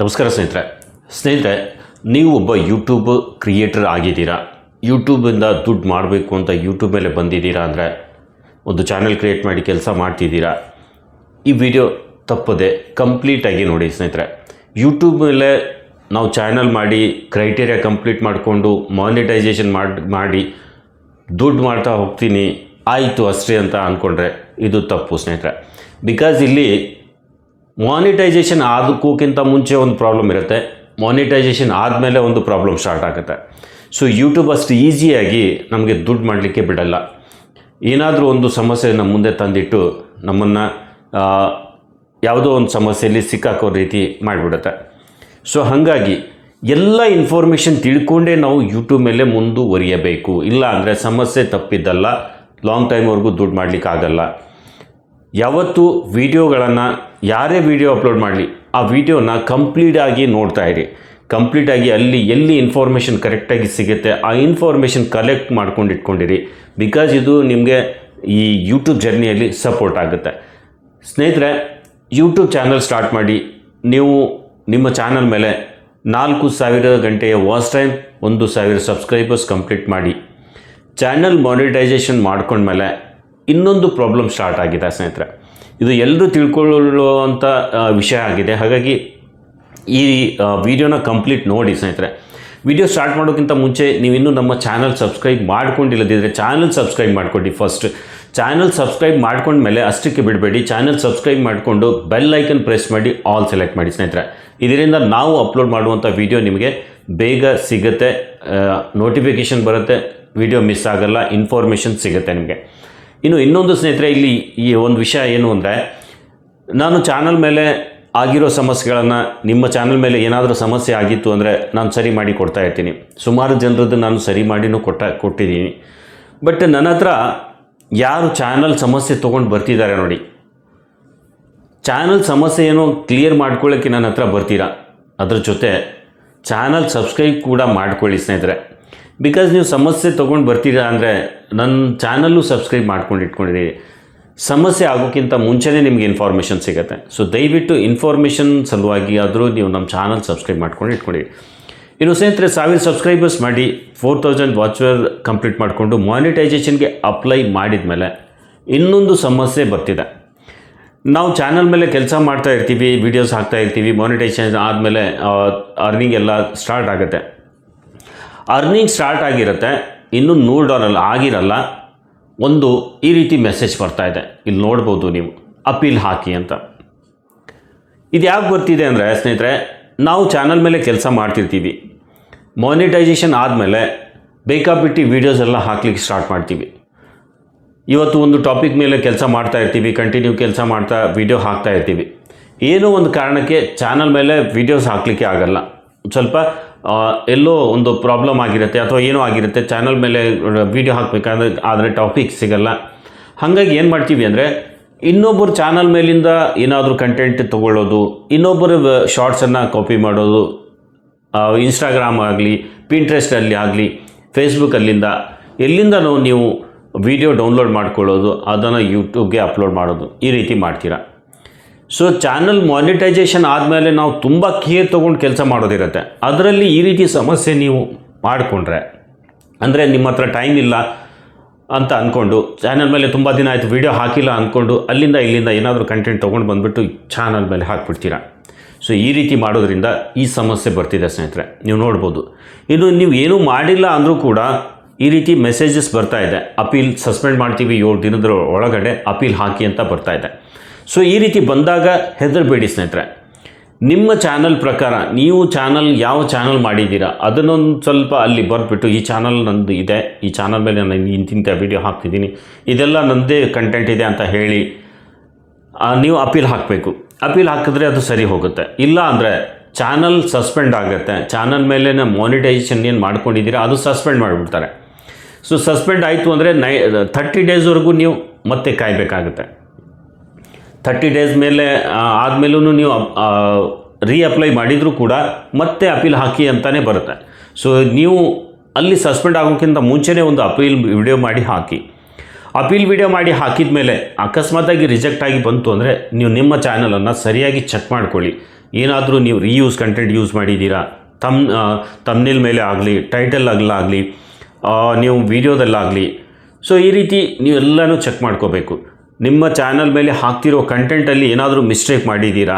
ನಮಸ್ಕಾರ ಸ್ನೇಹಿತರೆ ನೀವು ಒಬ್ಬ ಯೂಟ್ಯೂಬ್ ಕ್ರಿಯೇಟರ್ ಆಗಿದ್ದೀರಾ. ಯೂಟ್ಯೂಬಿಂದ ದುಡ್ಡು ಮಾಡಬೇಕು ಅಂತ ಯೂಟ್ಯೂಬ್ ಮೇಲೆ ಬಂದಿದ್ದೀರಾ ಅಂದರೆ ಒಂದು ಚಾನಲ್ ಕ್ರಿಯೇಟ್ ಮಾಡಿ ಕೆಲಸ ಮಾಡ್ತಿದ್ದೀರಾ. ಈ ವಿಡಿಯೋ ತಪ್ಪದೆ ಕಂಪ್ಲೀಟಾಗಿ ನೋಡಿ ಸ್ನೇಹಿತರೆ. ಯೂಟ್ಯೂಬ್ ಮೇಲೆ ನಾವು ಚಾನಲ್ ಮಾಡಿ ಕ್ರೈಟೇರಿಯಾ ಕಂಪ್ಲೀಟ್ ಮಾಡಿಕೊಂಡು ಮಾನಿಟೈಸೇಷನ್ ಮಾಡಿ ದುಡ್ಡು ಮಾಡ್ತಾ ಹೋಗ್ತೀನಿ ಆಯಿತು ಅಷ್ಟೇ ಅಂತ ಅಂದ್ಕೊಂಡ್ರೆ ಇದು ತಪ್ಪು ಸ್ನೇಹಿತರೆ. ಬಿಕಾಸ್ ಇಲ್ಲಿ ಮಾನಿಟೈಸೇಷನ್ ಆಗೋಕ್ಕಿಂತ ಮುಂಚೆ ಒಂದು ಪ್ರಾಬ್ಲಮ್ ಇರುತ್ತೆ, ಮಾನಿಟೈಸೇಷನ್ ಆದಮೇಲೆ ಒಂದು ಪ್ರಾಬ್ಲಮ್ ಸ್ಟಾರ್ಟ್ ಆಗುತ್ತೆ. ಸೊ ಯೂಟ್ಯೂಬ್ ಅಷ್ಟು ಈಸಿಯಾಗಿ ನಮಗೆ ದುಡ್ಡು ಮಾಡಲಿಕ್ಕೆ ಬಿಡಲ್ಲ. ಏನಾದರೂ ಒಂದು ಸಮಸ್ಯೆ ನಮ್ಮ ಮುಂದೆ ತಂದಿಟ್ಟು ನಮ್ಮನ್ನು ಯಾವುದೋ ಒಂದು ಸಮಸ್ಯೆಯಲ್ಲಿ ಸಿಕ್ಕಾಕೋ ರೀತಿ ಮಾಡಿಬಿಡುತ್ತೆ. ಸೊ ಹಾಗಾಗಿ ಎಲ್ಲ ಇನ್ಫಾರ್ಮೇಷನ್ ತಿಳ್ಕೊಂಡೇ ನಾವು ಯೂಟ್ಯೂಬ್ ಮೇಲೆ ಮುಂದುವರಿಯಬೇಕು. ಇಲ್ಲ ಅಂದರೆ ಸಮಸ್ಯೆ ತಪ್ಪಿದ್ದಲ್ಲ, ಲಾಂಗ್ ಟೈಮ್ವರೆಗೂ ದುಡ್ಡು ಮಾಡಲಿಕ್ಕಾಗಲ್ಲ. ಯಾವತ್ತು ವೀಡಿಯೋಗಳನ್ನು ಯಾರೇ ವೀಡಿಯೋ ಅಪ್ಲೋಡ್ ಮಾಡಲಿ ಆ ವಿಡಿಯೋನ ಕಂಪ್ಲೀಟಾಗಿ ನೋಡ್ತಾ ಇರಿ. ಕಂಪ್ಲೀಟಾಗಿ ಅಲ್ಲಿ ಎಲ್ಲಿ ಇನ್ಫಾರ್ಮೇಷನ್ ಕರೆಕ್ಟಾಗಿ ಸಿಗುತ್ತೆ ಆ ಇನ್ಫಾರ್ಮೇಷನ್ ಕಲೆಕ್ಟ್ ಮಾಡ್ಕೊಂಡು ಇಟ್ಕೊಂಡಿರಿ. ಬಿಕಾಸ್ ಇದು ನಿಮಗೆ ಈ ಯೂಟ್ಯೂಬ್ ಜರ್ನಿಯಲ್ಲಿ ಸಪೋರ್ಟ್ ಆಗುತ್ತೆ. ಸ್ನೇಹಿತರೆ, ಯೂಟ್ಯೂಬ್ ಚಾನಲ್ ಸ್ಟಾರ್ಟ್ ಮಾಡಿ ನೀವು ನಿಮ್ಮ ಚಾನಲ್ ಮೇಲೆ 4,000 ಗಂಟೆಯ ವಾಚ್ ಟೈಮ್, 1,000 ಸಬ್ಸ್ಕ್ರೈಬರ್ಸ್ ಕಂಪ್ಲೀಟ್ ಮಾಡಿ ಚಾನಲ್ ಮಾನಿಟೈಸೇಷನ್ ಮಾಡ್ಕೊಂಡ್ಮೇಲೆ ಇನ್ನೊಂದು ಪ್ರಾಬ್ಲಮ್ ಸ್ಟಾರ್ಟ್ ಆಗಿದೆ ಸ್ನೇಹಿತರೆ. ಇದು ಎಲ್ಲರೂ ತಿಳ್ಕೊಳ್ಳುವಂಥ ವಿಷಯ ಆಗಿದೆ. ಹಾಗಾಗಿ ಈ ವಿಡಿಯೋನ ಕಂಪ್ಲೀಟ್ ನೋಡಿ ಸ್ನೇಹಿತರೆ. ವಿಡಿಯೋ ಸ್ಟಾರ್ಟ್ ಮಾಡೋಕ್ಕಿಂತ ಮುಂಚೆ ನೀವಿನ್ನೂ ನಮ್ಮ ಚಾನಲ್ ಸಬ್ಸ್ಕ್ರೈಬ್ ಮಾಡ್ಕೊಂಡಿಲ್ಲದಿದ್ದರೆ ಚಾನಲ್ ಸಬ್ಸ್ಕ್ರೈಬ್ ಮಾಡ್ಕೊಳ್ಳಿ. ಫಸ್ಟ್ ಚಾನಲ್ ಸಬ್ಸ್ಕ್ರೈಬ್ ಮಾಡ್ಕೊಂಡ್ಮೇಲೆ ಅಷ್ಟಕ್ಕೆ ಬಿಡಬೇಡಿ, ಚಾನಲ್ ಸಬ್ಸ್ಕ್ರೈಬ್ ಮಾಡಿಕೊಂಡು ಬೆಲ್ ಐಕನ್ ಪ್ರೆಸ್ ಮಾಡಿ ಆಲ್ ಸೆಲೆಕ್ಟ್ ಮಾಡಿ ಸ್ನೇಹಿತರೆ. ಇದರಿಂದ ನಾವು ಅಪ್ಲೋಡ್ ಮಾಡುವಂಥ ವಿಡಿಯೋ ನಿಮಗೆ ಬೇಗ ಸಿಗುತ್ತೆ, ನೋಟಿಫಿಕೇಷನ್ ಬರುತ್ತೆ, ವಿಡಿಯೋ ಮಿಸ್ ಆಗಲ್ಲ, ಇನ್ಫಾರ್ಮೇಷನ್ ಸಿಗುತ್ತೆ ನಿಮಗೆ. ಇನ್ನೊಂದು ಸ್ನೇಹಿತರೆ, ಇಲ್ಲಿ ಈ ಒಂದು ವಿಷಯ ಏನು ಅಂದರೆ, ನಾನು ಚಾನಲ್ ಮೇಲೆ ಆಗಿರೋ ಸಮಸ್ಯೆಗಳನ್ನು, ನಿಮ್ಮ ಚಾನಲ್ ಮೇಲೆ ಏನಾದರೂ ಸಮಸ್ಯೆ ಆಗಿತ್ತು ಅಂದರೆ ನಾನು ಸರಿ ಮಾಡಿ ಕೊಡ್ತಾ ಇರ್ತೀನಿ. ಸುಮಾರು ಜನರದ್ದು ನಾನು ಸರಿ ಮಾಡಿನೂ ಕೊಟ್ಟಿದ್ದೀನಿ. ಬಟ್ ನನ್ನ ಹತ್ರ ಯಾರು ಚಾನಲ್ ಸಮಸ್ಯೆ ತೊಗೊಂಡು ಬರ್ತಿದ್ದಾರೆ ನೋಡಿ, ಚಾನಲ್ ಸಮಸ್ಯೆ ಏನೋ ಕ್ಲಿಯರ್ ಮಾಡ್ಕೊಳ್ಳೋಕ್ಕೆ ನನ್ನ ಹತ್ರ ಬರ್ತೀರಾ, ಅದ್ರ ಜೊತೆ ಚಾನಲ್ ಸಬ್ಸ್ಕ್ರೈಬ್ ಕೂಡ ಮಾಡ್ಕೊಳ್ಳಿ ಸ್ನೇಹಿತರೆ. ಬಿಕಾಸ್ ನೀವು ಸಮಸ್ಯೆ ತೊಗೊಂಡು ಬರ್ತೀರಾ ಅಂದರೆ ನನ್ನ ಚಾನಲ್ಲು ಸಬ್ಸ್ಕ್ರೈಬ್ ಮಾಡ್ಕೊಂಡು ಇಟ್ಕೊಂಡಿರಿ. ಸಮಸ್ಯೆ ಆಗೋಕ್ಕಿಂತ ಮುಂಚೆನೇ ನಿಮಗೆ ಇನ್ಫಾರ್ಮೇಷನ್ ಸಿಗುತ್ತೆ. ಸೊ ದಯವಿಟ್ಟು ಇನ್ಫಾರ್ಮೇಷನ್ ಸಲುವಾಗಿ ಆದರೂ ನೀವು ನಮ್ಮ ಚಾನಲ್ ಸಬ್ಸ್ಕ್ರೈಬ್ ಮಾಡ್ಕೊಂಡು ಇಟ್ಕೊಂಡಿರಿ. ಸ್ನೇಹಿತರೆ, 1000 ಸಬ್ಸ್ಕ್ರೈಬರ್ಸ್ ಮಾಡಿ 4000 ವಾಚ್ ಅವರ್ ಕಂಪ್ಲೀಟ್ ಮಾಡಿಕೊಂಡು ಮಾನಿಟೈಸೇಷನ್ಗೆ ಅಪ್ಲೈ ಮಾಡಿದ ಮೇಲೆ ಇನ್ನೊಂದು ಸಮಸ್ಯೆ ಬರ್ತಿದೆ. ನಾವು ಚಾನಲ್ ಮೇಲೆ ಕೆಲಸ ಮಾಡ್ತಾ ಇರ್ತೀವಿ, ವೀಡಿಯೋಸ್ ಹಾಕ್ತಾ ಇರ್ತೀವಿ, ಮಾನಿಟೈಸೇಷನ್ ಆದಮೇಲೆ ಅರ್ನಿಂಗ್ ಎಲ್ಲ ಸ್ಟಾರ್ಟ್ ಆಗುತ್ತೆ. ಅರ್ನಿಂಗ್ ಸ್ಟಾರ್ಟ್ ಆಗಿರುತ್ತೆ, ಇನ್ನೂ $100 ಆಗಿರಲ್ಲ. ಒಂದು ಈ ರೀತಿ ಮೆಸೇಜ್ ಬರ್ತಾ ಇದೆ, ಇಲ್ಲಿ ನೋಡ್ಬೋದು ನೀವು, ಅಪೀಲ್ ಹಾಕಿ ಅಂತ. ಇದು ಯಾಕೆ ಬರ್ತಿದೆ ಅಂದರೆ ಸ್ನೇಹಿತರೆ, ನಾವು ಚಾನಲ್ ಮೇಲೆ ಕೆಲಸ ಮಾಡ್ತಿರ್ತೀವಿ, ಮಾನಿಟೈಸೇಷನ್ ಆದಮೇಲೆ ಬೇಕಾಬಿಟ್ಟು ವೀಡಿಯೋಸ್ ಎಲ್ಲ ಹಾಕ್ಲಿಕ್ಕೆ ಸ್ಟಾರ್ಟ್ ಮಾಡ್ತೀವಿ. ಇವತ್ತು ಒಂದು ಟಾಪಿಕ್ ಮೇಲೆ ಕೆಲಸ ಮಾಡ್ತಾ ಇರ್ತೀವಿ, ಕಂಟಿನ್ಯೂ ಕೆಲಸ ಮಾಡ್ತಾ ವೀಡಿಯೋ ಹಾಕ್ತಾ ಇರ್ತೀವಿ. ಏನೋ ಒಂದು ಕಾರಣಕ್ಕೆ ಚಾನಲ್ ಮೇಲೆ ವೀಡಿಯೋಸ್ ಹಾಕಲಿಕ್ಕೆ ಆಗಲ್ಲ, ಸ್ವಲ್ಪ ಎಲ್ಲೋ ಒಂದು ಪ್ರಾಬ್ಲಮ್ ಆಗಿರುತ್ತೆ ಅಥವಾ ಏನೋ ಆಗಿರುತ್ತೆ, ಚಾನಲ್ ಮೇಲೆ ವೀಡಿಯೋ ಹಾಕಬೇಕಾದ್ರೆ ಟಾಪಿಕ್ ಸಿಗಲ್ಲ. ಹಾಗಾಗಿ ಏನು ಮಾಡ್ತೀವಿ ಅಂದರೆ, ಇನ್ನೊಬ್ಬರು ಚಾನಲ್ ಮೇಲಿಂದ ಏನಾದರೂ ಕಂಟೆಂಟ್ ತೊಗೊಳ್ಳೋದು, ಇನ್ನೊಬ್ಬರು ಶಾರ್ಟ್ಸನ್ನು ಕಾಪಿ ಮಾಡೋದು, ಇನ್ಸ್ಟಾಗ್ರಾಮ್ ಆಗಲಿ, ಪಿಂಟ್ರೆಸ್ಟಲ್ಲಿ ಆಗಲಿ, ಫೇಸ್ಬುಕ್ಕಲ್ಲಿಂದ ಎಲ್ಲಿಂದ ನೀವು ವಿಡಿಯೋ ಡೌನ್ಲೋಡ್ ಮಾಡ್ಕೊಳ್ಳೋದು, ಅದನ್ನು ಯೂಟ್ಯೂಬ್ಗೆ ಅಪ್ಲೋಡ್ ಮಾಡೋದು, ಈ ರೀತಿ ಮಾಡ್ತೀರಾ. ಸೊ ಚಾನಲ್ ಮಾನಿಟೈಸೇಷನ್ ಆದಮೇಲೆ ನಾವು ತುಂಬ ಕೇರ್ ತೊಗೊಂಡು ಕೆಲಸ ಮಾಡೋದಿರುತ್ತೆ. ಅದರಲ್ಲಿ ಈ ರೀತಿ ಸಮಸ್ಯೆ ನೀವು ಮಾಡಿಕೊಂಡ್ರೆ, ಅಂದರೆ ನಿಮ್ಮ ಹತ್ರ ಟೈಮ್ ಇಲ್ಲ ಅಂತ ಅಂದ್ಕೊಂಡು ಚಾನಲ್ ಮೇಲೆ ತುಂಬ ದಿನ ಆಯಿತು ವೀಡಿಯೋ ಹಾಕಿಲ್ಲ ಅಂದ್ಕೊಂಡು ಅಲ್ಲಿಂದ ಇಲ್ಲಿಂದ ಏನಾದರೂ ಕಂಟೆಂಟ್ ತೊಗೊಂಡು ಬಂದುಬಿಟ್ಟು ಚಾನಲ್ ಮೇಲೆ ಹಾಕ್ಬಿಡ್ತೀರಾ. ಸೊ ಈ ರೀತಿ ಮಾಡೋದ್ರಿಂದ ಈ ಸಮಸ್ಯೆ ಬರ್ತಿದೆ ಸ್ನೇಹಿತರೆ, ನೀವು ನೋಡ್ಬೋದು. ನೀವು ಏನೂ ಮಾಡಿಲ್ಲ ಅಂದರೂ ಕೂಡ ಈ ರೀತಿ ಮೆಸೇಜಸ್ ಬರ್ತಾ ಇದೆ, ಅಪೀಲ್ ಸಸ್ಪೆಂಡ್ ಮಾಡ್ತೀವಿ 7 ದಿನದ ಒಳಗಡೆ ಅಪೀಲ್ ಹಾಕಿ ಅಂತ ಬರ್ತಾ ಇದೆ. ಸೊ ಈ ರೀತಿ ಬಂದಾಗ ಹೆದರಬೇಡಿ ಸ್ನೇಹಿತರೆ. ನಿಮ್ಮ ಚಾನಲ್ ಪ್ರಕಾರ ನೀವು ಯಾವ ಚಾನಲ್ ಮಾಡಿದ್ದೀರಾ ಅದನ್ನೊಂದು ಸ್ವಲ್ಪ ಅಲ್ಲಿ ಬರೆದ್ಬಿಟ್ಟು, ಈ ಚಾನಲ್ ನಂದು ಇದೆ, ಈ ಚಾನಲ್ ಮೇಲೆ ನಾನು ಇಂತಿಂಥ ವೀಡಿಯೋ ಹಾಕ್ತಿದ್ದೀನಿ, ಇದೆಲ್ಲ ನನ್ನದೇ ಕಂಟೆಂಟ್ ಇದೆ ಅಂತ ಹೇಳಿ ನೀವು ಅಪೀಲ್ ಹಾಕಬೇಕು. ಅಪೀಲ್ ಹಾಕಿದ್ರೆ ಅದು ಸರಿ ಹೋಗುತ್ತೆ. ಇಲ್ಲ ಅಂದರೆ ಚಾನಲ್ ಸಸ್ಪೆಂಡ್ ಆಗುತ್ತೆ. ಚಾನಲ್ ಮೇಲೆ ಮಾನಿಟೈಸೇಷನ್ ಏನು ಮಾಡ್ಕೊಂಡಿದ್ದೀರಾ ಅದು ಸಸ್ಪೆಂಡ್ ಮಾಡಿಬಿಡ್ತಾರೆ. ಸೊ ಸಸ್ಪೆಂಡ್ ಆಯಿತು ಅಂದರೆ 30 ಡೇಸ್ವರೆಗೂ ನೀವು ಮತ್ತೆ ಕಾಯಬೇಕಾಗುತ್ತೆ. 30 ಡೇಸ್ ಮೇಲೆ ಆದಮೇಲೂ ನೀವು ಅಪ್ಲೈ ಮಾಡಿದರೂ ಕೂಡ ಮತ್ತೆ ಅಪೀಲ್ ಹಾಕಿ ಅಂತಲೇ ಬರುತ್ತೆ. ಸೊ ನೀವು ಅಲ್ಲಿ ಸಸ್ಪೆಂಡ್ ಆಗೋಕ್ಕಿಂತ ಮುಂಚೆನೇ ಒಂದು ಅಪೀಲ್ ವಿಡಿಯೋ ಮಾಡಿ ಹಾಕಿ. ಅಪೀಲ್ ವಿಡಿಯೋ ಮಾಡಿ ಹಾಕಿದ ಮೇಲೆ ಅಕಸ್ಮಾತಾಗಿ ರಿಜೆಕ್ಟ್ ಆಗಿ ಬಂತು ಅಂದರೆ ನೀವು ನಿಮ್ಮ ಚಾನಲನ್ನು ಸರಿಯಾಗಿ ಚೆಕ್ ಮಾಡ್ಕೊಳ್ಳಿ. ಏನಾದರೂ ನೀವು ರೀಯೂಸ್ ಕಂಟೆಂಟ್ ಯೂಸ್ ಮಾಡಿದ್ದೀರಾ, ತಮ್ನೇಲ್ ಮೇಲೆ ಆಗಲಿ, ಟೈಟಲ್ ಆಗಲಿ, ನೀವು ವಿಡಿಯೋದಲ್ಲಾಗಲಿ. ಸೊ ಈ ರೀತಿ ನೀವೆಲ್ಲನೂ ಚೆಕ್ ಮಾಡ್ಕೋಬೇಕು. ನಿಮ್ಮ ಚಾನಲ್ ಮೇಲೆ ಹಾಕ್ತಿರೋ ಕಂಟೆಂಟಲ್ಲಿ ಏನಾದರೂ ಮಿಸ್ಟೇಕ್ ಮಾಡಿದ್ದೀರಾ,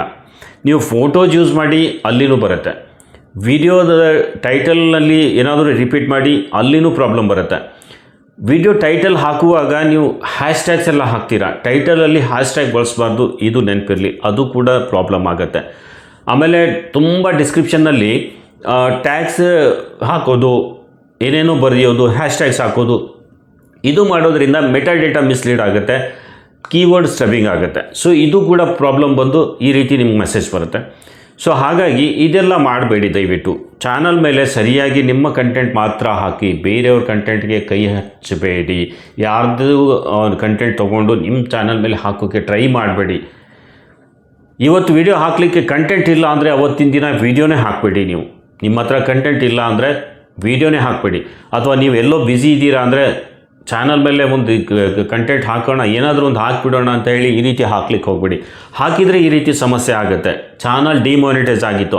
ನೀವು ಫೋಟೋಸ್ ಯೂಸ್ ಮಾಡಿ ಅಲ್ಲಿನೂ ಬರುತ್ತೆ. ವಿಡಿಯೋದ ಟೈಟಲ್ನಲ್ಲಿ ಏನಾದರೂ ರಿಪೀಟ್ ಮಾಡಿ ಅಲ್ಲಿನೂ ಪ್ರಾಬ್ಲಮ್ ಬರುತ್ತೆ. ವಿಡಿಯೋ ಟೈಟಲ್ ಹಾಕುವಾಗ ನೀವು ಹ್ಯಾಶ್ಟ್ಯಾಗ್ಸ್ ಎಲ್ಲ ಹಾಕ್ತೀರಾ, ಟೈಟಲಲ್ಲಿ ಹ್ಯಾಶ್ಟ್ಯಾಗ್ ಬಳಸಬಾರ್ದು, ಇದು ನೆನಪಿರಲಿ, ಅದು ಕೂಡ ಪ್ರಾಬ್ಲಮ್ ಆಗುತ್ತೆ. ಆಮೇಲೆ ತುಂಬ ಡಿಸ್ಕ್ರಿಪ್ಷನ್ನಲ್ಲಿ ಟ್ಯಾಗ್ಸ್ ಹಾಕೋದು, ಏನೇನೋ ಬರೆಯೋದು, ಹ್ಯಾಶ್ಟ್ಯಾಗ್ಸ್ ಹಾಕೋದು, ಇದು ಮಾಡೋದ್ರಿಂದ ಮೆಟಾಡೇಟಾ ಮಿಸ್ಲೀಡ್ ಆಗುತ್ತೆ, ಕೀವರ್ಡ್ ಸ್ಟಬ್ಬಿಂಗ್ ಆಗುತ್ತೆ. ಸೊ ಇದು ಕೂಡ ಪ್ರಾಬ್ಲಮ್ ಬಂದು ಈ ರೀತಿ ನಿಮ್ಗೆ ಮೆಸೇಜ್ ಬರುತ್ತೆ. ಸೊ ಹಾಗಾಗಿ ಇದೆಲ್ಲ ಮಾಡಬೇಡಿ. ದಯವಿಟ್ಟು ಚಾನಲ್ ಮೇಲೆ ಸರಿಯಾಗಿ ನಿಮ್ಮ ಕಂಟೆಂಟ್ ಮಾತ್ರ ಹಾಕಿ, ಬೇರೆಯವ್ರ ಕಂಟೆಂಟ್ಗೆ ಕೈ ಹಚ್ಚಬೇಡಿ. ಯಾರ್ದು ಕಂಟೆಂಟ್ ತೊಗೊಂಡು ನಿಮ್ಮ ಚಾನಲ್ ಮೇಲೆ ಹಾಕೋಕ್ಕೆ ಟ್ರೈ ಮಾಡಬೇಡಿ. ಇವತ್ತು ವಿಡಿಯೋ ಹಾಕಲಿಕ್ಕೆ ಕಂಟೆಂಟ್ ಇಲ್ಲ ಅಂದರೆ ಅವತ್ತಿನ ದಿನ ವೀಡಿಯೋನೇ ಹಾಕಬೇಡಿ. ನೀವು ನಿಮ್ಮ ಹತ್ರ ಕಂಟೆಂಟ್ ಇಲ್ಲ ಅಂದರೆ ವೀಡಿಯೋನೇ ಹಾಕಬೇಡಿ. ಅಥವಾ ನೀವು ಎಲ್ಲೋ ಬ್ಯುಸಿ ಇದ್ದೀರಾ ಅಂದರೆ ಚಾನಲ್ ಮೇಲೆ ಒಂದು ಕಂಟೆಂಟ್ ಹಾಕೋಣ, ಏನಾದರೂ ಒಂದು ಹಾಕಿಬಿಡೋಣ ಅಂತ ಹೇಳಿ ಈ ರೀತಿ ಹಾಕ್ಲಿಕ್ಕೆ ಹೋಗ್ಬೇಡಿ. ಹಾಕಿದರೆ ಈ ರೀತಿ ಸಮಸ್ಯೆ ಆಗುತ್ತೆ. ಚಾನಲ್ ಡಿಮಾನಿಟೈಸ್ ಆಗಿತ್ತು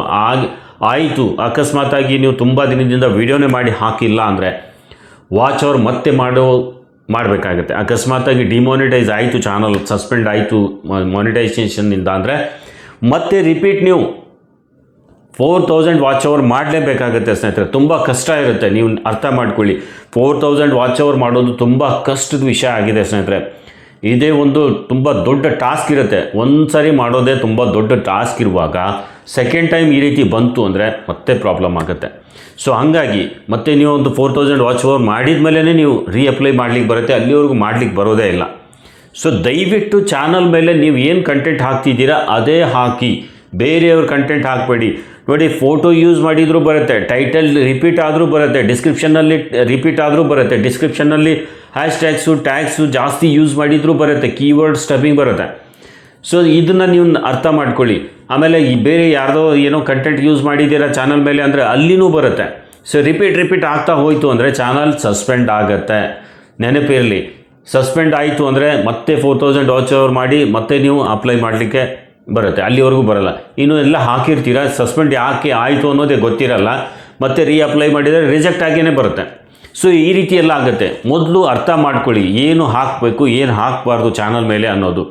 ಆಯಿತು, ಅಕಸ್ಮಾತಾಗಿ ನೀವು ತುಂಬ ದಿನದಿಂದ ವೀಡಿಯೋನೇ ಮಾಡಿ ಹಾಕಿಲ್ಲ ಅಂದರೆ ವಾಚ್ ಅವರ್ ಮತ್ತೆ ಮಾಡಬೇಕಾಗತ್ತೆ. ಅಕಸ್ಮಾತಾಗಿ ಡಿಮಾನಿಟೈಸ್ ಆಯಿತು, ಚಾನಲ್ ಸಸ್ಪೆಂಡ್ ಆಯಿತು ಮಾನಿಟೈಸೇಷನ್ನಿಂದ ಅಂದರೆ ಮತ್ತೆ ರಿಪೀಟ್ ನೀವು 4000 ವಾಚ್ ಅವರ್ ಮಾಡಲೇಬೇಕಾಗುತ್ತೆ ಸ್ನೇಹಿತರೆ. ತುಂಬ ಕಷ್ಟ ಇರುತ್ತೆ, ನೀವು ಅರ್ಥ ಮಾಡ್ಕೊಳ್ಳಿ. 4000 ವಾಚ್ ಅವರ್ ಮಾಡೋದು ತುಂಬ ಕಷ್ಟದ ವಿಷಯ ಆಗಿದೆ ಸ್ನೇಹಿತರೆ. ಇದೇ ಒಂದು ತುಂಬ ದೊಡ್ಡ ಟಾಸ್ಕ್ ಇರುತ್ತೆ. ಒಂದು ಸಾರಿ ಮಾಡೋದೇ ತುಂಬ ದೊಡ್ಡ ಟಾಸ್ಕ್ ಇರುವಾಗ ಸೆಕೆಂಡ್ ಟೈಮ್ ಈ ರೀತಿ ಬಂತು ಅಂದರೆ ಮತ್ತೆ ಪ್ರಾಬ್ಲಮ್ ಆಗುತ್ತೆ. ಸೊ ಹಾಗಾಗಿ ಮತ್ತೆ ನೀವು ಒಂದು 4000 ವಾಚ್ ಅವರ್ ಮಾಡಿದ ಮೇಲೇ ನೀವು ರೀಅಪ್ಲೈ ಮಾಡ್ಲಿಕ್ಕೆ ಬರುತ್ತೆ, ಅಲ್ಲಿವರೆಗೂ ಮಾಡ್ಲಿಕ್ಕೆ ಬರೋದೇ ಇಲ್ಲ. ಸೊ ದಯವಿಟ್ಟು ಚಾನಲ್ ಮೇಲೆ ನೀವು ಏನು ಕಂಟೆಂಟ್ ಹಾಕ್ತಿದ್ದೀರಾ ಅದೇ ಹಾಕಿ, ಬೇರೆಯವ್ರ ಕಂಟೆಂಟ್ ಹಾಕಬೇಡಿ. ನೋಡಿ, ಫೋಟೋ ಯೂಸ್ ಮಾಡಿದರೂ ಬರುತ್ತೆ, ಟೈಟಲ್ ರಿಪೀಟ್ ಆದರೂ ಬರುತ್ತೆ, ಡಿಸ್ಕ್ರಿಪ್ಷನ್ನಲ್ಲಿ ರಿಪೀಟ್ ಆದರೂ ಬರುತ್ತೆ, ಡಿಸ್ಕ್ರಿಪ್ಷನ್ನಲ್ಲಿ ಹ್ಯಾಶ್ಟ್ಯಾಗ್ಸು ಟ್ಯಾಗ್ಸು ಜಾಸ್ತಿ ಯೂಸ್ ಮಾಡಿದರೂ ಬರುತ್ತೆ, ಕೀವರ್ಡ್ ಸ್ಟಬ್ಬಿಂಗ್ ಬರುತ್ತೆ. ಸೊ ಇದನ್ನು ನೀವು ಅರ್ಥ ಮಾಡ್ಕೊಳ್ಳಿ. ಆಮೇಲೆ ಈ ಬೇರೆ ಯಾರ್ದೋ ಏನೋ ಕಂಟೆಂಟ್ ಯೂಸ್ ಮಾಡಿದ್ದೀರಾ ಚಾನಲ್ ಮೇಲೆ ಅಂದರೆ ಅಲ್ಲಿನೂ ಬರುತ್ತೆ. ಸೊ ರಿಪೀಟ್ ಆಗ್ತಾ ಹೋಯಿತು ಅಂದರೆ ಚಾನಲ್ ಸಸ್ಪೆಂಡ್ ಆಗುತ್ತೆ. ನೆನಪಿರಲಿ, ಸಸ್ಪೆಂಡ್ ಆಯಿತು ಅಂದರೆ ಮತ್ತೆ 4000 ವಾಚ್ ಅವರ್ ಮಾಡಿ ಮತ್ತೆ ನೀವು ಅಪ್ಲೈ ಮಾಡಲಿಕ್ಕೆ ಬರುತ್ತೆ, ಅಲ್ಲಿವರೆಗೂ ಬರಲ್ಲ. ಇನ್ನು ಎಲ್ಲ ಹಾಕಿರ್ತೀರ, ಸಸ್ಪೆಂಡ್ ಯಾಕೆ ಆಯಿತು ಅನ್ನೋದೇ ಗೊತ್ತಿರಲ್ಲ, ಮತ್ತೆ ರೀಅಪ್ಲೈ ಮಾಡಿದರೆ ರಿಜೆಕ್ಟ್ ಆಗಿಯೇ ಬರುತ್ತೆ. ಸೊ ಈ ರೀತಿ ಎಲ್ಲ ಆಗುತ್ತೆ. ಮೊದಲು ಅರ್ಥ ಮಾಡ್ಕೊಳ್ಳಿ, ಏನು ಹಾಕಬೇಕು ಏನು ಹಾಕಬಾರ್ದು ಚಾನಲ್ ಮೇಲೆ ಅನ್ನೋದು.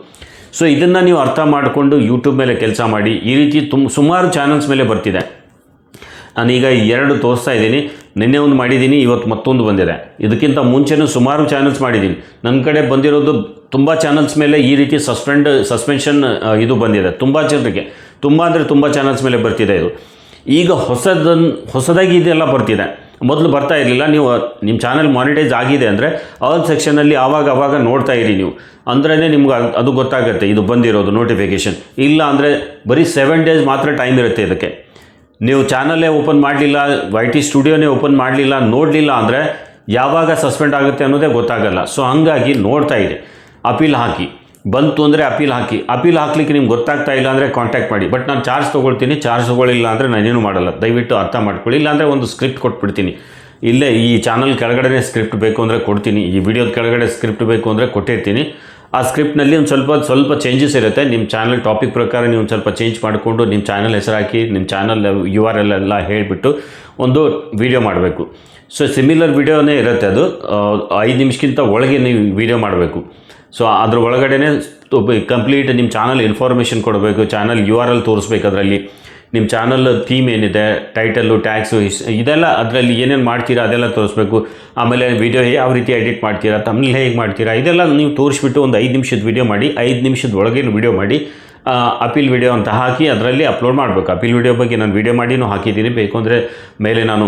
ಸೊ ಇದನ್ನು ನೀವು ಅರ್ಥ ಮಾಡಿಕೊಂಡು ಯೂಟ್ಯೂಬ್ ಮೇಲೆ ಕೆಲಸ ಮಾಡಿ. ಈ ರೀತಿ ಸುಮಾರು ಚಾನಲ್ಸ್ ಮೇಲೆ ಬರ್ತಿದೆ. ನಾನೀಗ 2 ತೋರಿಸ್ತಾ ಇದ್ದೀನಿ. ನಿನ್ನೆ ಒಂದು ಮಾಡಿದ್ದೀನಿ, ಇವತ್ತು ಮತ್ತೊಂದು ಬಂದಿದೆ. ಇದಕ್ಕಿಂತ ಮುಂಚೆನೂ ಸುಮಾರು ಚಾನಲ್ಸ್ ಮಾಡಿದ್ದೀನಿ. ನನ್ನ ಕಡೆ ಬಂದಿರೋದು ತುಂಬ ಚಾನಲ್ಸ್ ಮೇಲೆ ಈ ರೀತಿ ಸಸ್ಪೆನ್ಷನ್ ಇದು ಬಂದಿದೆ. ತುಂಬ ಜನರಿಗೆ, ತುಂಬ ಅಂದರೆ ತುಂಬ ಚಾನಲ್ಸ್ ಮೇಲೆ ಬರ್ತಿದೆ ಇದು. ಈಗ ಹೊಸದಾಗಿ ಇದೆಲ್ಲ ಬರ್ತಿದೆ, ಮೊದಲು ಬರ್ತಾ ಇರಲಿಲ್ಲ. ನೀವು ನಿಮ್ಮ ಚಾನಲ್ ಮಾನಿಟೈಸ್ ಆಗಿದೆ ಅಂದರೆ ಆಲ್ ಸೆಕ್ಷನಲ್ಲಿ ಆವಾಗ ನೋಡ್ತಾ ಇರಿ ನೀವು, ಅಂದ್ರೇ ನಿಮ್ಗೆ ಅದು ಗೊತ್ತಾಗುತ್ತೆ ಇದು ಬಂದಿರೋದು ನೋಟಿಫಿಕೇಷನ್. ಇಲ್ಲ ಅಂದರೆ ಬರೀ 7 ಡೇಸ್ ಮಾತ್ರ ಟೈಮ್ ಇರುತ್ತೆ ಇದಕ್ಕೆ. ನೀವು ಚಾನಲ್ಲೇ ಓಪನ್ ಮಾಡಲಿಲ್ಲ, YT ಸ್ಟುಡಿಯೋನೇ ಓಪನ್ ಮಾಡಲಿಲ್ಲ, ನೋಡಲಿಲ್ಲ ಅಂದರೆ ಯಾವಾಗ ಸಸ್ಪೆಂಡ್ ಆಗುತ್ತೆ ಅನ್ನೋದೇ ಗೊತ್ತಾಗಲ್ಲ. ಸೊ ಹಂಗಾಗಿ ನೋಡ್ತಾ ಇದೆ. ಅಪೀಲ್ ಹಾಕಿ, ಬಂತು ಅಂದರೆ ಅಪೀಲ್ ಹಾಕಲಿಕ್ಕೆ ನಿಮ್ಗೆ ಗೊತ್ತಾಗ್ತಾ ಇಲ್ಲ ಅಂದರೆ ಕಾಂಟ್ಯಾಕ್ಟ್ ಮಾಡಿ. ಬಟ್ ನಾನು ಚಾರ್ಜ್ ತೊಗೊಳ್ತೀನಿ, ಚಾರ್ಜ್ ತೊಗೊಳ್ಳಿಲ್ಲ ಅಂದರೆ ನಾನೇನು ಮಾಡಲ್ಲ. ದಯವಿಟ್ಟು ಅರ್ಥ ಮಾಡ್ಕೊಳ್ಳಿ. ಇಲ್ಲಾಂದರೆ ಒಂದು ಸ್ಕ್ರಿಪ್ಟ್ ಕೊಟ್ಬಿಡ್ತೀನಿ. ಇಲ್ಲೇ ಈ ಚಾನಲ್ ಕೆಳಗಡೆ ಸ್ಕ್ರಿಪ್ಟ್ ಬೇಕು ಅಂದರೆ ಕೊಡ್ತೀನಿ, ಈ ವಿಡಿಯೋದ ಕೆಳಗಡೆ ಸ್ಕ್ರಿಪ್ಟ್ ಬೇಕು ಅಂದರೆ ಕೊಟ್ಟಿರ್ತೀನಿ. ಆ ಸ್ಕ್ರಿಪ್ಟ್ನಲ್ಲಿ ಒಂದು ಸ್ವಲ್ಪ ಚೇಂಜಸ್ ಇರುತ್ತೆ. ನಿಮ್ಮ ಚಾನಲ್ ಟಾಪಿಕ್ ಪ್ರಕಾರ ನೀವು ಒಂದು ಸ್ವಲ್ಪ ಚೇಂಜ್ ಮಾಡಿಕೊಂಡು ನಿಮ್ಮ ಚಾನಲ್ ಹೆಸರು ಹಾಕಿ, ನಿಮ್ಮ ಚಾನಲ್ URL ಎಲ್ಲ ಹೇಳಿಬಿಟ್ಟು ಒಂದು ವಿಡಿಯೋ ಮಾಡಬೇಕು. ಸೊ ಸಿಮಿಲರ್ ವಿಡಿಯೋನೇ ಇರುತ್ತೆ, ಅದು 5 ನಿಮಿಷಕ್ಕಿಂತ ಒಳಗೆ ನೀವು ವಿಡಿಯೋ ಮಾಡಬೇಕು. ಸೊ ಅದ್ರ ಒಳಗಡೆ ಕಂಪ್ಲೀಟ್ ನಿಮ್ಮ ಚಾನಲ್ ಇನ್ಫಾರ್ಮೇಷನ್ ಕೊಡಬೇಕು, ಚಾನಲ್ URL ತೋರಿಸ್ಬೇಕು, ಅದರಲ್ಲಿ ನಿಮ್ಮ ಚಾನಲ್ ಥೀಮ್ ಏನಿದೆ, ಟೈಟಲ್ಲು, ಟ್ಯಾಗ್ಸು, ಇದೆಲ್ಲ ಅದರಲ್ಲಿ ಏನೇನು ಮಾಡ್ತೀರಾ ಅದೆಲ್ಲ ತೋರಿಸ್ಬೇಕು. ಆಮೇಲೆ ವಿಡಿಯೋ ಯಾವ ರೀತಿ ಎಡಿಟ್ ಮಾಡ್ತೀರಾ, ತಮ್ಮಲ್ಲಿ ಹೇಗೆ ಮಾಡ್ತೀರಾ, ಇದೆಲ್ಲ ನೀವು ತೋರಿಸ್ಬಿಟ್ಟು ಒಂದು 5 ನಿಮಿಷದ ವಿಡಿಯೋ ಮಾಡಿ, 5 ನಿಮಿಷದ ಒಳಗೇನು ವಿಡಿಯೋ ಮಾಡಿ ಅಪೀಲ್ ವಿಡಿಯೋ ಅಂತ ಹಾಕಿ ಅದರಲ್ಲಿ ಅಪ್ಲೋಡ್ ಮಾಡಬೇಕು. ಅಪೀಲ್ ವಿಡಿಯೋ ಬಗ್ಗೆ ನಾನು ವಿಡಿಯೋ ಮಾಡಿನೂ ಹಾಕಿದ್ದೀನಿ. ಬೇಕು ಅಂದರೆ ಮೇಲೆ ನಾನು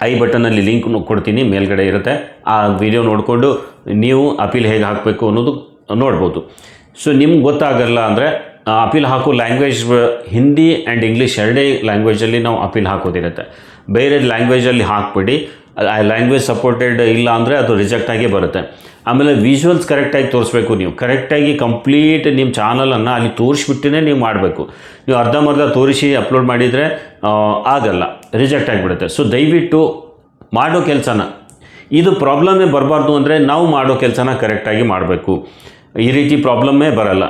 ಐ ಬಟನ್ನಲ್ಲಿ ಲಿಂಕ್ ಕೊಡ್ತೀನಿ, ಮೇಲ್ಗಡೆ ಇರುತ್ತೆ. ಆ ವಿಡಿಯೋ ನೋಡಿಕೊಂಡು ನೀವು ಅಪೀಲ್ ಹೇಗೆ ಹಾಕಬೇಕು ಅನ್ನೋದು ನೋಡ್ಬೋದು. ಸೊ ನಿಮ್ಗೆ ಗೊತ್ತಾಗಲ್ಲ ಅಂದರೆ ಅಪೀಲ್ ಹಾಕೋ ಲ್ಯಾಂಗ್ವೇಜ್ ಹಿಂದಿ ಆ್ಯಂಡ್ ಇಂಗ್ಲೀಷ್ 2 ಲ್ಯಾಂಗ್ವೇಜಲ್ಲಿ ನಾವು ಅಪೀಲ್ ಹಾಕೋದಿರುತ್ತೆ. ಬೇರೆ ಲ್ಯಾಂಗ್ವೇಜಲ್ಲಿ ಹಾಕ್ಬಿಡಿ. ಆ ಲ್ಯಾಂಗ್ವೇಜ್ ಸಪೋರ್ಟೆಡ್ ಇಲ್ಲ ಅಂದರೆ ಅದು ರಿಜೆಕ್ಟ್ ಆಗೇ ಬರುತ್ತೆ. ಆಮೇಲೆ ವಿಜುವಲ್ಸ್ ಕರೆಕ್ಟಾಗಿ ತೋರಿಸ್ಬೇಕು. ನೀವು ಕರೆಕ್ಟಾಗಿ ಕಂಪ್ಲೀಟ್ ನಿಮ್ಮ ಚಾನಲನ್ನು ಅಲ್ಲಿ ತೋರಿಸ್ಬಿಟ್ಟೇ ನೀವು ಮಾಡಬೇಕು. ನೀವು ಅರ್ಧಂಬರ್ಧ ತೋರಿಸಿ ಅಪ್ಲೋಡ್ ಮಾಡಿದರೆ ಆಗಲ್ಲ, ರಿಜೆಕ್ಟ್ ಆಗಿಬಿಡುತ್ತೆ. ಸೊ ದಯವಿಟ್ಟು ಮಾಡೋ ಕೆಲಸನ, ಇದು ಪ್ರಾಬ್ಲಮ್ಮೇ ಬರಬಾರ್ದು ಅಂದರೆ ನಾವು ಮಾಡೋ ಕೆಲಸನ ಕರೆಕ್ಟಾಗಿ ಮಾಡಬೇಕು. ಈ ರೀತಿ ಪ್ರಾಬ್ಲಮ್ಮೇ ಬರಲ್ಲ.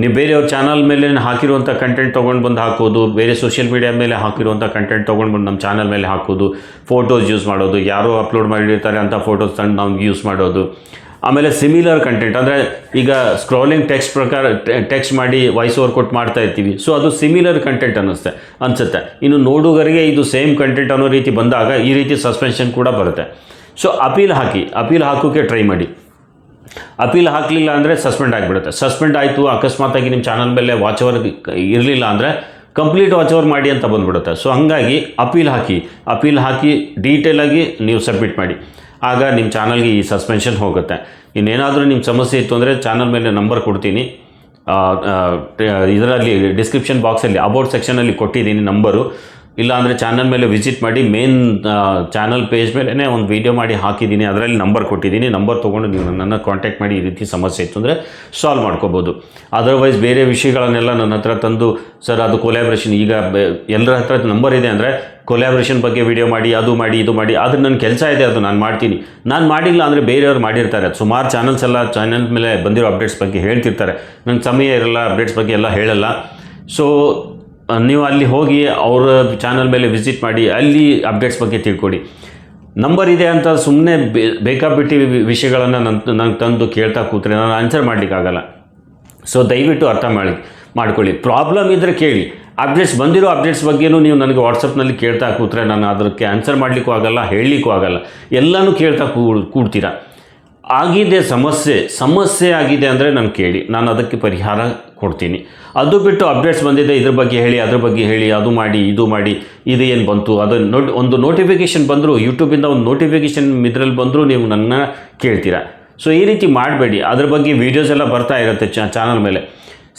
ನೀವು ಬೇರೆಯವ್ರ ಚಾನಲ್ ಮೇಲೆ ಹಾಕಿರುವಂಥ ಕಂಟೆಂಟ್ ತೊಗೊಂಡು ಬಂದು ಹಾಕೋದು, ಬೇರೆ ಸೋಷಿಯಲ್ ಮೀಡಿಯಾ ಮೇಲೆ ಹಾಕಿರುವಂಥ ಕಂಟೆಂಟ್ ತೊಗೊಂಡು ಬಂದು ನಮ್ಮ ಚಾನಲ್ ಮೇಲೆ ಹಾಕೋದು, ಫೋಟೋಸ್ ಯೂಸ್ ಮಾಡೋದು, ಯಾರೋ ಅಪ್ಲೋಡ್ ಮಾಡಿರ್ತಾರೆ ಅಂಥ ಫೋಟೋಸ್ ತಂದು ನಮ್ಗೆ ಯೂಸ್ ಮಾಡೋದು. ಆಮೇಲೆ ಸಿಮಿಲರ್ ಕಂಟೆಂಟ್ ಅಂದರೆ ಈಗ ಸ್ಕ್ರಾಲಿಂಗ್ ಟೆಕ್ಸ್ಟ್ ಮಾಡಿ ವಾಯ್ಸ್ ಓವರ್ ಕೊಟ್ಟು ಮಾಡ್ತಾ ಇರ್ತೀವಿ. ಸೊ ಅದು ಸಿಮಿಲರ್ ಕಂಟೆಂಟ್ ಅನಿಸುತ್ತೆ. ಇನ್ನು ನೋಡುಗರಿಗೆ ಇದು ಸೇಮ್ ಕಂಟೆಂಟ್ ಅನ್ನೋ ರೀತಿ ಬಂದಾಗ ಈ ರೀತಿ ಸಸ್ಪೆನ್ಷನ್ ಕೂಡ ಬರುತ್ತೆ. ಸೊ ಅಪೀಲ್ ಹಾಕೋಕ್ಕೆ ಟ್ರೈ ಮಾಡಿ. ಅಪೀಲ್ ಹಾಕಲಿಲ್ಲ ಅಂದರೆ ಸಸ್ಪೆಂಡ್ ಆಗಿಬಿಡುತ್ತೆ. ಸಸ್ಪೆಂಡ್ ಆಯಿತು, ಅಕಸ್ಮಾತಾಗಿ ನಿಮ್ಮ ಚಾನಲ್ ಮೇಲೆ ವಾಚ್ ಅವರ್ ಇರಲಿಲ್ಲ ಅಂದರೆ ಕಂಪ್ಲೀಟ್ ವಾಚ್ ಓವರ್ ಮಾಡಿ ಅಂತ ಬಂದುಬಿಡುತ್ತೆ. ಸೊ ಹಾಗಾಗಿ ಅಪೀಲ್ ಹಾಕಿ ಡೀಟೇಲಾಗಿ ನೀವು ಸಬ್ಮಿಟ್ ಮಾಡಿ. ಆಗ ನಿಮ್ಮ ಚಾನಲ್ಗೆ ಈ ಸಸ್ಪೆನ್ಷನ್ ಹೋಗುತ್ತೆ. ಇನ್ನೇನಾದರೂ ನಿಮ್ಮ ಸಮಸ್ಯೆ ಇತ್ತು ಅಂದರೆ ಚಾನಲ್ ಮೇಲೆ ನಂಬರ್ ಕೊಡ್ತೀನಿ, ಇದರಲ್ಲಿ ಡಿಸ್ಕ್ರಿಪ್ಷನ್ ಬಾಕ್ಸಲ್ಲಿ ಅಬೌಟ್ ಸೆಕ್ಷನಲ್ಲಿ ಕೊಟ್ಟಿದ್ದೀನಿ ನಂಬರು. ಇಲ್ಲ ಅಂದರೆ ಚಾನಲ್ ಮೇಲೆ ವಿಸಿಟ್ ಮಾಡಿ, ಮೇನ್ ಚಾನಲ್ ಪೇಜ್ ಮೇಲೇ ಒಂದು ವೀಡಿಯೋ ಮಾಡಿ ಹಾಕಿದ್ದೀನಿ, ಅದರಲ್ಲಿ ನಂಬರ್ ಕೊಟ್ಟಿದ್ದೀನಿ. ನಂಬರ್ ತೊಗೊಂಡು ನೀವು ನನ್ನನ್ನು ಕಾಂಟ್ಯಾಕ್ಟ್ ಮಾಡಿ ಈ ರೀತಿ ಸಮಸ್ಯೆ ಇತ್ತು ಅಂದರೆ ಸಾಲ್ವ್ ಮಾಡ್ಕೋಬೋದು. ಅದರ್ವೈಸ್ ಬೇರೆ ವಿಷಯಗಳನ್ನೆಲ್ಲ ನನ್ನ ಹತ್ರ ತಂದು ಸರ್ ಅದು ಕೊಲ್ಯಾಬ್ರೇಷನ್, ಈಗ ಎಲ್ಲರ ಹತ್ರ ನಂಬರ್ ಇದೆ ಅಂದರೆ ಕೊಲ್ಯಾಬ್ರೇಷನ್ ಬಗ್ಗೆ ವೀಡಿಯೋ ಮಾಡಿ, ಅದು ಮಾಡಿ ಇದು ಮಾಡಿ, ಆದರೆ ನನ್ನ ಕೆಲಸ ಇದೆ, ಅದು ನಾನು ಮಾಡ್ತೀನಿ. ನಾನು ಮಾಡಿಲ್ಲ ಅಂದರೆ ಬೇರೆಯವ್ರು ಮಾಡಿರ್ತಾರೆ. ಸುಮಾರು ಚಾನಲ್ ಮೇಲೆ ಬಂದಿರೋ ಅಪ್ಡೇಟ್ಸ್ ಬಗ್ಗೆ ಹೇಳ್ತಿರ್ತಾರೆ. ನಂಗೆ ಸಮಯ ಇರಲ್ಲ, ಅಪ್ಡೇಟ್ಸ್ ಬಗ್ಗೆ ಎಲ್ಲ ಹೇಳಲ್ಲ. ಸೊ ನೀವು ಅಲ್ಲಿ ಹೋಗಿ ಅವರ ಚಾನಲ್ ಮೇಲೆ ವಿಸಿಟ್ ಮಾಡಿ, ಅಲ್ಲಿ ಅಪ್ಡೇಟ್ಸ್ ಬಗ್ಗೆ ತಿಳ್ಕೊಡಿ. ನಂಬರ್ ಇದೆ ಅಂತ ಸುಮ್ಮನೆ ಬೇಕಾಬಿಟ್ಟು ವಿಷಯಗಳನ್ನು ನಂಗೆ ತಂದು ಕೇಳ್ತಾ ಕೂತ್ರೆ ನಾನು ಆನ್ಸರ್ ಮಾಡಲಿಕ್ಕಾಗಲ್ಲ. ಸೊ ದಯವಿಟ್ಟು ಅರ್ಥ ಮಾಡ್ಕೊಳ್ಳಿ. ಪ್ರಾಬ್ಲಮ್ ಇದ್ದರೆ ಕೇಳಿ. ಬಂದಿರೋ ಅಪ್ಡೇಟ್ಸ್ ಬಗ್ಗೆನೂ ನೀವು ನನಗೆ ವಾಟ್ಸಪ್ನಲ್ಲಿ ಕೇಳ್ತಾ ಕೂತ್ರೆ ನಾನು ಅದಕ್ಕೆ ಆನ್ಸರ್ ಮಾಡಲಿಕ್ಕೂ ಆಗಲ್ಲ, ಹೇಳಲಿಕ್ಕೂ ಆಗಲ್ಲ. ಎಲ್ಲನೂ ಕೇಳ್ತಾ ಕೂಡ್ತೀರಾ. ಆಗಿದೆ ಸಮಸ್ಯೆ ಆಗಿದೆ ಅಂದರೆ ನಾನು ಕೇಳಿ, ನಾನು ಅದಕ್ಕೆ ಪರಿಹಾರ ಕೊಡ್ತೀನಿ. ಅದು ಬಿಟ್ಟು ಅಪ್ಡೇಟ್ಸ್ ಬಂದಿದೆ, ಇದ್ರ ಬಗ್ಗೆ ಹೇಳಿ, ಅದ್ರ ಬಗ್ಗೆ ಹೇಳಿ, ಅದು ಮಾಡಿ, ಇದು ಮಾಡಿ, ಇದು ಏನು ಬಂತು, ಅದು ಒಂದು ನೋಟಿಫಿಕೇಷನ್ ಬಂದರೂ, ಯೂಟ್ಯೂಬಿಂದ ಒಂದು ನೋಟಿಫಿಕೇಷನ್ ಇದರಲ್ಲಿ ಬಂದರೂ ನೀವು ನನ್ನ ಕೇಳ್ತೀರಾ. ಸೊ ಈ ರೀತಿ ಮಾಡಬೇಡಿ. ಅದ್ರ ಬಗ್ಗೆ ವೀಡಿಯೋಸ್ ಎಲ್ಲ ಬರ್ತಾ ಇರುತ್ತೆ ಚಾನಲ್ ಮೇಲೆ.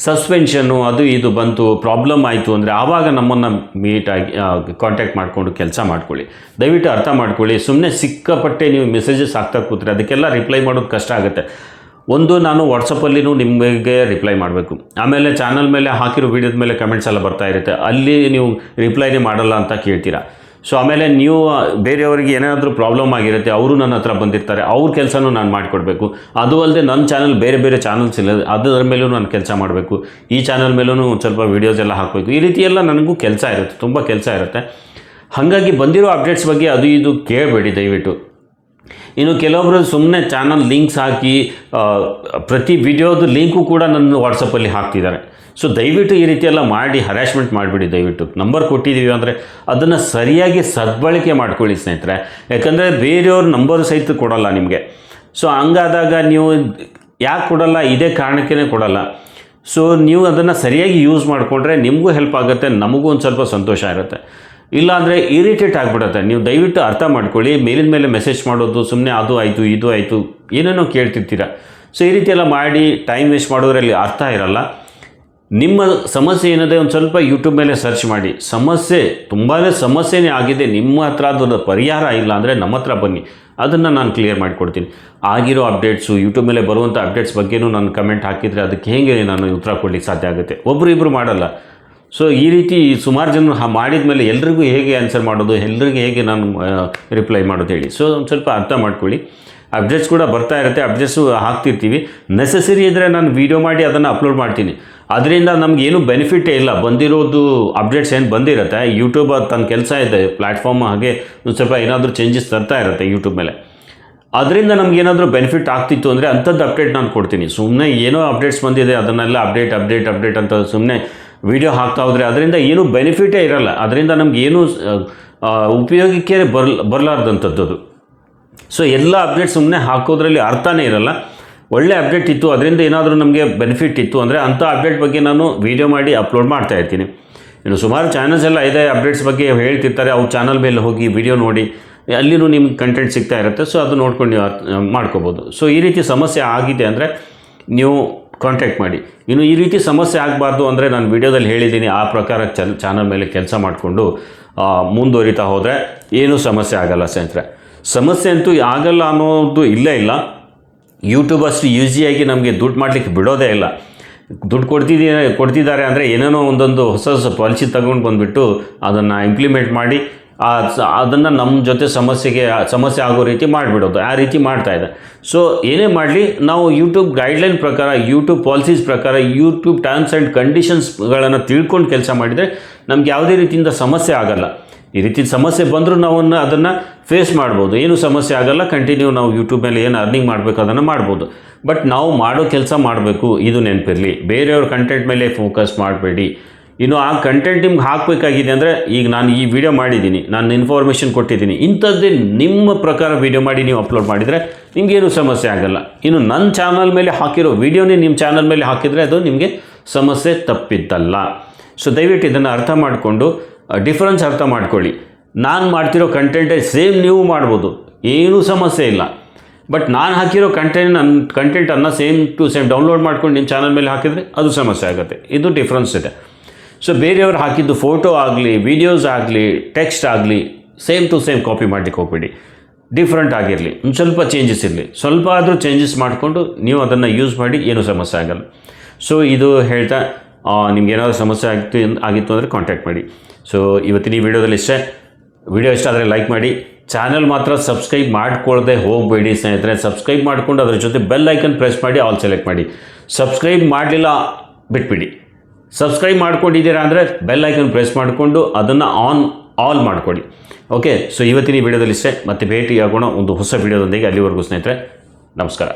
ಸಸ್ಪೆನ್ಷನ್ನು ಅದು ಇದು ಬಂತು, ಪ್ರಾಬ್ಲಮ್ ಆಯಿತು ಅಂದರೆ ಆವಾಗ ನಮ್ಮನ್ನು ಮೀಟಾಗಿ ಕಾಂಟ್ಯಾಕ್ಟ್ ಮಾಡಿಕೊಂಡು ಕೆಲಸ ಮಾಡ್ಕೊಳ್ಳಿ. ದಯವಿಟ್ಟು ಅರ್ಥ ಮಾಡ್ಕೊಳ್ಳಿ. ಸುಮ್ಮನೆ ಸಿಕ್ಕಾಪಟ್ಟೆ ನೀವು ಮೆಸೇಜಸ್ ಹಾಕ್ತಾ ಕೂತ್ರೆ ಅದಕ್ಕೆಲ್ಲ ರಿಪ್ಲೈ ಮಾಡೋದು ಕಷ್ಟ ಆಗುತ್ತೆ. ನಾನು ವಾಟ್ಸಪ್ಪಲ್ಲಿನೂ ನಿಮಗೆ ರಿಪ್ಲೈ ಮಾಡಬೇಕು. ಆಮೇಲೆ ಚಾನಲ್ ಮೇಲೆ ಹಾಕಿರೋ ವೀಡಿಯೋದ ಮೇಲೆ ಕಮೆಂಟ್ಸ್ ಎಲ್ಲ ಬರ್ತಾ ಇರುತ್ತೆ, ಅಲ್ಲಿ ನೀವು ರಿಪ್ಲೈನೇ ಮಾಡಲ್ಲ ಅಂತ ಕೇಳ್ತೀರಾ. ಸೊ ಆಮೇಲೆ ನೀವು ಬೇರೆಯವರಿಗೆ ಏನಾದರೂ ಪ್ರಾಬ್ಲಮ್ ಆಗಿರುತ್ತೆ, ಅವರು ನನ್ನ ಹತ್ರ ಬಂದಿರ್ತಾರೆ, ಅವ್ರ ಕೆಲಸನೂ ನಾನು ಮಾಡಿಕೊಡ್ಬೇಕು. ಅದು ಅಲ್ಲದೆ ನನ್ನ ಚಾನಲ್ ಬೇರೆ ಚಾನಲ್ಸ್ ಇಲ್ಲ, ಅದರ ಮೇಲೂ ನಾನು ಕೆಲಸ ಮಾಡಬೇಕು. ಈ ಚಾನಲ್ ಮೇಲೂ ಒಂದು ಸ್ವಲ್ಪ ವೀಡಿಯೋಸ್ ಎಲ್ಲ ಹಾಕಬೇಕು. ಈ ರೀತಿ ಎಲ್ಲ ನನಗೂ ಕೆಲಸ ಇರುತ್ತೆ, ತುಂಬ ಕೆಲಸ ಇರುತ್ತೆ. ಹಾಗಾಗಿ ಬಂದಿರೋ ಅಪ್ಡೇಟ್ಸ್ ಬಗ್ಗೆ ಅದು ಇದು ಕೇಳಬೇಡಿ ದಯವಿಟ್ಟು. ಇನ್ನು ಕೆಲವೊಬ್ಬರು ಸುಮ್ಮನೆ ಚಾನಲ್ ಲಿಂಕ್ಸ್ ಹಾಕಿ ಪ್ರತಿ ವಿಡಿಯೋದು ಲಿಂಕು ಕೂಡ ನನ್ನ ವಾಟ್ಸಪ್ಪಲ್ಲಿ ಹಾಕ್ತಿದ್ದಾರೆ. ಸೊ ದಯವಿಟ್ಟು ಈ ರೀತಿಯೆಲ್ಲ ಮಾಡಿ ಹರ್ಯಾಶ್ಮೆಂಟ್ ಮಾಡಿಬಿಡಿ. ದಯವಿಟ್ಟು ನಂಬರ್ ಕೊಟ್ಟಿದ್ದೀವಿ ಅಂದರೆ ಅದನ್ನು ಸರಿಯಾಗಿ ಸದ್ಬಳಕೆ ಮಾಡ್ಕೊಳ್ಳಿ ಸ್ನೇಹಿತರೆ. ಯಾಕಂದರೆ ಬೇರೆಯವ್ರ ನಂಬರು ಸಹಿತ ಕೊಡೋಲ್ಲ ನಿಮಗೆ. ಸೊ ಹಂಗಾದಾಗ ನೀವು ಯಾಕೆ ಕೊಡೋಲ್ಲ, ಇದೇ ಕಾರಣಕ್ಕೇ ಕೊಡೋಲ್ಲ. ಸೊ ನೀವು ಅದನ್ನು ಸರಿಯಾಗಿ ಯೂಸ್ ಮಾಡಿಕೊಂಡ್ರೆ ನಿಮಗೂ ಹೆಲ್ಪ್ ಆಗುತ್ತೆ, ನಮಗೂ ಒಂದು ಸ್ವಲ್ಪ ಸಂತೋಷ ಇರುತ್ತೆ. ಇಲ್ಲಾಂದರೆ ಇರಿಟೇಟ್ ಆಗಿಬಿಡುತ್ತೆ. ನೀವು ದಯವಿಟ್ಟು ಅರ್ಥ ಮಾಡ್ಕೊಳ್ಳಿ. ಮೇಲಿನ ಮೇಲೆ ಮೆಸೇಜ್ ಮಾಡೋದು, ಸುಮ್ಮನೆ ಅದು ಆಯಿತು ಇದು ಆಯಿತು ಏನೇನೋ ಕೇಳ್ತಿರ್ತೀರ. ಸೊ ಈ ರೀತಿಯೆಲ್ಲ ಮಾಡಿ ಟೈಮ್ ವೇಸ್ಟ್ ಮಾಡೋದ್ರಲ್ಲಿ ಅರ್ಥ ಇರಲ್ಲ. ನಿಮ್ಮ ಸಮಸ್ಯೆ ಏನಿದೆ ಒಂದು ಸ್ವಲ್ಪ ಯೂಟ್ಯೂಬ್ ಮೇಲೆ ಸರ್ಚ್ ಮಾಡಿ. ತುಂಬಾ ಸಮಸ್ಯೆನೇ ಆಗಿದೆ, ನಿಮ್ಮ ಹತ್ರ ಅದರ ಪರಿಹಾರ ಇಲ್ಲ ಅಂದರೆ ನಮ್ಮ ಹತ್ರ ಬನ್ನಿ, ಅದನ್ನು ನಾನು ಕ್ಲಿಯರ್ ಮಾಡಿಕೊಡ್ತೀನಿ. ಆಗಿರೋ ಅಪ್ಡೇಟ್ಸು, ಯೂಟ್ಯೂಬ್ ಮೇಲೆ ಬರುವಂಥ ಅಪ್ಡೇಟ್ಸ್ ಬಗ್ಗೆನೂ ನಾನು ಕಮೆಂಟ್ ಹಾಕಿದರೆ ಅದಕ್ಕೆ ಹೇಗೆ ನಾನು ಉತ್ತರ ಕೊಡಲಿಕ್ಕೆ ಸಾಧ್ಯ ಆಗುತ್ತೆ? ಒಬ್ಬರು ಮಾಡಲ್ಲ. ಸೊ ಈ ರೀತಿ ಸುಮಾರು ಜನ ಮಾಡಿದ ಮೇಲೆ ಎಲ್ರಿಗೂ ಹೇಗೆ ಆನ್ಸರ್ ಮಾಡೋದು, ಎಲ್ರಿಗೂ ಹೇಗೆ ನಾನು ರಿಪ್ಲೈ ಮಾಡೋದು ಹೇಳಿ. ಸೊ ಒಂದು ಸ್ವಲ್ಪ ಅರ್ಥ ಮಾಡ್ಕೊಳ್ಳಿ. ಅಪ್ಡೇಟ್ಸ್ ಕೂಡ ಬರ್ತಾ ಇರುತ್ತೆ, ಅಪ್ಡೇಟ್ಸು ಹಾಕ್ತಿರ್ತೀವಿ. ನೆಸೆಸರಿ ಇದ್ದರೆ ನಾನು ವೀಡಿಯೋ ಮಾಡಿ ಅದನ್ನು ಅಪ್ಲೋಡ್ ಮಾಡ್ತೀನಿ. ಅದರಿಂದ ನಮಗೇನು ಬೆನಿಫಿಟೇ ಇಲ್ಲ. ಬಂದಿರೋದು ಅಪ್ಡೇಟ್ಸ್ ಏನು ಬಂದಿರುತ್ತೆ, ಯೂಟ್ಯೂಬ್ ತನ್ನ ಕೆಲಸ ಇದೆ, ಪ್ಲ್ಯಾಟ್ಫಾರ್ಮ್ ಹಾಗೆ ಒಂದು ಸ್ವಲ್ಪ ಏನಾದರೂ ಚೇಂಜಸ್ ತರ್ತಾ ಇರುತ್ತೆ ಯೂಟ್ಯೂಬ್ ಮೇಲೆ. ಅದರಿಂದ ನಮಗೇನಾದರೂ ಬೆನಿಫಿಟ್ ಆಗ್ತಿತ್ತು ಅಂದರೆ ಅಂಥದ್ದು ಅಪ್ಡೇಟ್ ನಾನು ಕೊಡ್ತೀನಿ. ಸುಮ್ಮನೆ ಏನೋ ಅಪ್ಡೇಟ್ಸ್ ಬಂದಿದೆ ಅದನ್ನೆಲ್ಲ ಅಪ್ಡೇಟ್ ಅಂತ ಸುಮ್ಮನೆ ವೀಡಿಯೋ ಹಾಕ್ತಾ ಹೋದರೆ ಅದರಿಂದ ಏನೂ ಬೆನಿಫಿಟೇ ಇರಲ್ಲ. ಅದರಿಂದ ನಮಗೇನು ಉಪಯೋಗಕ್ಕೆ ಬರಲಾರ್ದಂಥದ್ದು. ಸೊ ಎಲ್ಲ ಅಪ್ಡೇಟ್ ಸುಮ್ಮನೆ ಹಾಕೋದ್ರಲ್ಲಿ ಅರ್ಥನೇ ಇರಲ್ಲ. ಒಳ್ಳೆ ಅಪ್ಡೇಟ್ ಇತ್ತು, ಅದರಿಂದ ಏನಾದರೂ ನಮಗೆ ಬೆನಿಫಿಟ್ ಇತ್ತು ಅಂದರೆ ಅಂಥ ಅಪ್ಡೇಟ್ ಬಗ್ಗೆ ನಾನು ವೀಡಿಯೋ ಮಾಡಿ ಅಪ್ಲೋಡ್ ಮಾಡ್ತಾ ಇರ್ತೀನಿ. ಇನ್ನು ಸುಮಾರು ಚಾನಲ್ಸ್ ಎಲ್ಲ ಇದೆ, ಅಪ್ಡೇಟ್ಸ್ ಬಗ್ಗೆ ಹೇಳ್ತಿರ್ತಾರೆ. ಅವ್ರ ಚಾನಲ್ ಮೇಲೆ ಹೋಗಿ ವಿಡಿಯೋ ನೋಡಿ, ಅಲ್ಲಿನೂ ನಿಮ್ಗೆ ಕಂಟೆಂಟ್ ಸಿಗ್ತಾ ಇರುತ್ತೆ. ಸೊ ಅದು ನೋಡ್ಕೊಂಡು ನೀವು ಮಾಡ್ಕೋಬೋದು. ಸೊ ಈ ರೀತಿ ಸಮಸ್ಯೆ ಆಗಿದೆ ಅಂದರೆ ನೀವು ಕಾಂಟ್ಯಾಕ್ಟ್ ಮಾಡಿ. ಇನ್ನು ಈ ರೀತಿ ಸಮಸ್ಯೆ ಆಗಬಾರ್ದು ಅಂದರೆ ನಾನು ವಿಡಿಯೋದಲ್ಲಿ ಹೇಳಿದ್ದೀನಿ, ಆ ಪ್ರಕಾರ ಚಾನಲ್ ಮೇಲೆ ಕೆಲಸ ಮಾಡಿಕೊಂಡು ಮುಂದುವರಿತಾ ಹೋದರೆ ಏನೂ ಸಮಸ್ಯೆ ಆಗಲ್ಲ ಸ್ನೇಹಿತರೆ. ಸಮಸ್ಯೆ ಅಂತೂ ಆಗಲ್ಲ ಅನ್ನೋದು ಇಲ್ಲೇ ಇಲ್ಲ. ಯೂಟ್ಯೂಬ್ ಅಷ್ಟು ಈಸಿಯಾಗಿ ನಮಗೆ ದುಡ್ಡು ಮಾಡಲಿಕ್ಕೆ ಬಿಡೋದೇ ಇಲ್ಲ. ದುಡ್ಡು ಕೊಡ್ತಿದ್ದಾರೆ ಅಂದರೆ ಏನೇನೋ ಒಂದೊಂದು ಹೊಸ ಪಾಲಿಸಿ ತಗೊಂಡು ಬಂದುಬಿಟ್ಟು ಅದನ್ನು ಇಂಪ್ಲಿಮೆಂಟ್ ಮಾಡಿ ಅದನ್ನು ನಮ್ಮ ಜೊತೆ ಸಮಸ್ಯೆ ಆಗೋ ರೀತಿ ಮಾಡಿಬಿಡೋದು, ಆ ರೀತಿ ಮಾಡ್ತಾಯಿದೆ. ಸೊ ಏನೇ ಮಾಡಲಿ ನಾವು ಯೂಟ್ಯೂಬ್ ಗೈಡ್ಲೈನ್ ಪ್ರಕಾರ, ಯೂಟ್ಯೂಬ್ ಪಾಲಿಸೀಸ್ ಪ್ರಕಾರ, ಯೂಟ್ಯೂಬ್ ಟರ್ಮ್ಸ್ ಆ್ಯಂಡ್ ಕಂಡೀಷನ್ಸ್ಗಳನ್ನು ತಿಳ್ಕೊಂಡು ಕೆಲಸ ಮಾಡಿದರೆ ನಮ್ಗೆ ಯಾವುದೇ ರೀತಿಯಿಂದ ಸಮಸ್ಯೆ ಆಗಲ್ಲ. ಈ ರೀತಿ ಸಮಸ್ಯೆ ಬಂದರೂ ನಾವು ಅದನ್ನು ಫೇಸ್ ಮಾಡ್ಬೋದು, ಏನೂ ಸಮಸ್ಯೆ ಆಗಲ್ಲ. ಕಂಟಿನ್ಯೂ ನಾವು ಯೂಟ್ಯೂಬ್ ಮೇಲೆ ಏನು ಅರ್ನಿಂಗ್ ಮಾಡಬೇಕು ಅದನ್ನು ಮಾಡ್ಬೋದು. ಬಟ್ ನಾವು ಮಾಡೋ ಕೆಲಸ ಮಾಡಬೇಕು, ಇದು ನೆನಪಿರಲಿ. ಬೇರೆಯವ್ರ ಕಂಟೆಂಟ್ ಮೇಲೆ ಫೋಕಸ್ ಮಾಡಬೇಡಿ. ಇನ್ನು ಆ ಕಂಟೆಂಟ್ ನಿಮ್ಗೆ ಹಾಕಬೇಕಾಗಿದೆ ಅಂದರೆ, ಈಗ ನಾನು ಈ ವಿಡಿಯೋ ಮಾಡಿದ್ದೀನಿ, ನಾನು ಇನ್ಫಾರ್ಮೇಷನ್ ಕೊಟ್ಟಿದ್ದೀನಿ, ಇಂಥದ್ದೇ ನಿಮ್ಮ ಪ್ರಕಾರ ವಿಡಿಯೋ ಮಾಡಿ ನೀವು ಅಪ್ಲೋಡ್ ಮಾಡಿದರೆ ನಿಮಗೇನು ಸಮಸ್ಯೆ ಆಗಲ್ಲ. ಇನ್ನು ನನ್ನ ಚಾನಲ್ ಮೇಲೆ ಹಾಕಿರೋ ವಿಡಿಯೋನೇ ನಿಮ್ಮ ಚಾನಲ್ ಮೇಲೆ ಹಾಕಿದರೆ ಅದು ನಿಮಗೆ ಸಮಸ್ಯೆ ತಪ್ಪಿದ್ದಲ್ಲ. ಸೊ ದಯವಿಟ್ಟು ಇದನ್ನು ಅರ್ಥ ಮಾಡಿಕೊಂಡು ಡಿಫ್ರೆನ್ಸ್ ಅರ್ಥ ಮಾಡ್ಕೊಳ್ಳಿ. ನಾನು ಮಾಡ್ತಿರೋ ಕಂಟೆಂಟೇ ಸೇಮ್ ನೀವು ಮಾಡ್ಬೋದು, ಏನೂ ಸಮಸ್ಯೆ ಇಲ್ಲ. ಬಟ್ ನಾನು ಹಾಕಿರೋ ಕಂಟೆಂಟನ್ನು ಸೇಮ್ ಟು ಸೇಮ್ ಡೌನ್ಲೋಡ್ ಮಾಡ್ಕೊಂಡು ನಿಮ್ಮ ಚಾನಲ್ ಮೇಲೆ ಹಾಕಿದರೆ ಅದು ಸಮಸ್ಯೆ ಆಗುತ್ತೆ. ಇದು ಡಿಫ್ರೆನ್ಸ್ ಇದೆ. ಸೊ ಬೇರೆಯವರು ಹಾಕಿದ್ದು ಫೋಟೋ ಆಗಲಿ, ವೀಡಿಯೋಸ್ ಆಗಲಿ, ಟೆಕ್ಸ್ಟ್ ಆಗಲಿ ಸೇಮ್ ಟು ಸೇಮ್ ಕಾಪಿ ಮಾಡಲಿಕ್ಕೆ ಹೋಗ್ಬೇಡಿ. ಡಿಫ್ರೆಂಟ್ ಆಗಿರಲಿ, ಒಂದು ಸ್ವಲ್ಪ ಚೇಂಜಸ್ ಇರಲಿ. ಸ್ವಲ್ಪ ಆದರೂ ಚೇಂಜಸ್ ಮಾಡಿಕೊಂಡು ನೀವು ಅದನ್ನು ಯೂಸ್ ಮಾಡಿ, ಏನೂ ಸಮಸ್ಯೆ ಆಗಲ್ಲ. ಸೊ ಇದು ಹೇಳ್ತಾ ನಿಮ್ಗೆ ಏನಾದರೂ ಸಮಸ್ಯೆ ಆಗಿತ್ತು ಅಂದರೆ ಕಾಂಟ್ಯಾಕ್ಟ್ ಮಾಡಿ. ಸೊ ಇವತ್ತಿನ ಈ ವಿಡಿಯೋದಲ್ಲಿ ಇಷ್ಟೇ. ವಿಡಿಯೋ ಇಷ್ಟ ಆದರೆ ಲೈಕ್ ಮಾಡಿ. ಚಾನಲ್ ಮಾತ್ರ ಸಬ್ಸ್ಕ್ರೈಬ್ ಮಾಡ್ಕೊಳ್ಳದೆ ಹೋಗಬೇಡಿ ಸ್ನೇಹಿತರೆ. ಸಬ್ಸ್ಕ್ರೈಬ್ ಮಾಡಿಕೊಂಡು ಅದರ ಜೊತೆ ಬೆಲ್ ಐಕನ್ ಪ್ರೆಸ್ ಮಾಡಿ ಆಲ್ ಸೆಲೆಕ್ಟ್ ಮಾಡಿ. ಸಬ್ಸ್ಕ್ರೈಬ್ ಮಾಡಲಿಲ್ಲ ಬಿಟ್ಬಿಡಿ. ಸಬ್ಸ್ಕ್ರೈಬ್ ಮಾಡ್ಕೊಂಡಿದ್ದೀರಾ ಅಂದರೆ ಬೆಲ್ ಐಕನ್ ಪ್ರೆಸ್ ಮಾಡಿಕೊಂಡು ಅದನ್ನು ಆಲ್ ಮಾಡ್ಕೊಳ್ಳಿ. ಓಕೆ, ಸೊ ಇವತ್ತಿನ ಈ ವಿಡಿಯೋದಲ್ಲಿ ಇಷ್ಟೇ. ಮತ್ತೆ ಭೇಟಿಯಾಗೋಣ ಒಂದು ಹೊಸ ವಿಡಿಯೋದೊಂದಿಗೆ. ಅಲ್ಲಿವರೆಗೂ ಸ್ನೇಹಿತರೆ ನಮಸ್ಕಾರ.